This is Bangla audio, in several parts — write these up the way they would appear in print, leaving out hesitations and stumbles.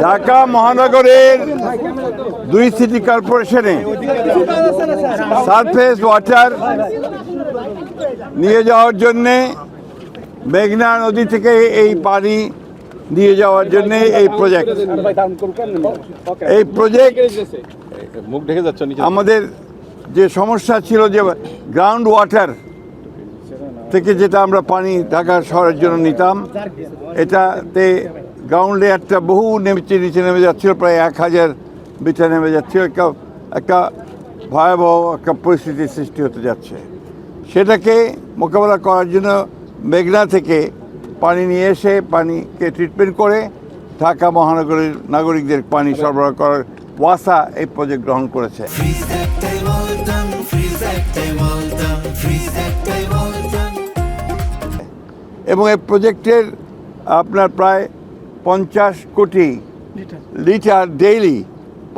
ঢাকা মহানগরের 2 সিটি কর্পোরেশনে সারফেস ওয়াটার নিয়ে যাওয়ার জন্যে মেঘনা নদী থেকে এই পানি নিয়ে যাওয়ার জন্য এই প্রজেক্ট আমাদের যে সমস্যা ছিল যে গ্রাউন্ড ওয়াটার থেকে যেটা আমরা পানি ঢাকা শহরের জন্য নিতাম, এটাতে গ্রাউন্ড লেয়ারটা বহু নিচে নেমে যাচ্ছিল, প্রায় 1000 মিটার নেমে যাচ্ছিল। একটা ভয়াবহ একটা পরিস্থিতির সৃষ্টি হতে যাচ্ছে। সেটাকে মোকাবেলা করার জন্য মেঘনা থেকে পানি নিয়ে এসে পানিকে ট্রিটমেন্ট করে ঢাকা মহানগরীর নাগরিকদের পানি সরবরাহ করার ওয়াসা এই প্রজেক্ট গ্রহণ করেছে। এবং এই প্রজেক্টের আপনার প্রায় 50 কোটি লিটার ডেইলি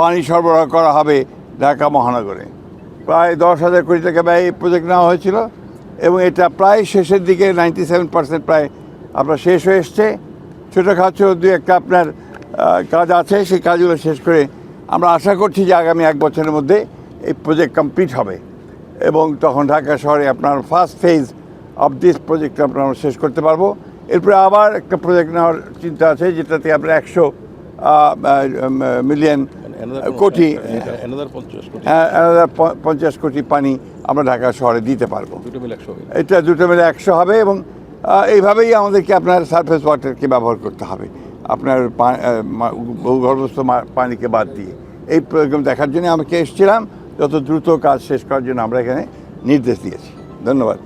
পানি সরবরাহ করা হবে ঢাকা মহানগরে। প্রায় 10,000 কোটি টাকা ব্যয় এই প্রজেক্ট নেওয়া হয়েছিল এবং এটা প্রায় শেষের দিকে 97% প্রায় আপনার শেষ হয়ে এসছে। ছোটোখাটো দু একটা আপনার কাজ আছে, সেই কাজগুলো শেষ করে আমরা আশা করছি যে আগামী 1 বছরের মধ্যে এই প্রজেক্ট কমপ্লিট হবে এবং তখন ঢাকা শহরে আপনার first phase of this project আমরা শেষ করতে পারবো। এরপরে আবার একটা প্রজেক্ট নেওয়ার চিন্তা আছে, যেটাতে আমরা 100 মিলিয়ন কোটি 50 কোটি পানি আমরা ঢাকা শহরে দিতে পারবো। এটা দুটো মিলে 100 হবে এবং এইভাবেই আমাদেরকে আপনার সারফেস ওয়াটারকে ব্যবহার করতে হবে আপনার ভূগর্ভস্থ পানিকে বাদ দিয়ে। এই প্রোগ্রাম দেখার জন্য আমাকে এসেছিলাম, যত দ্রুত কাজ শেষ করার জন্য আমরা এখানে নির্দেশ দিয়েছি। ধন্যবাদ।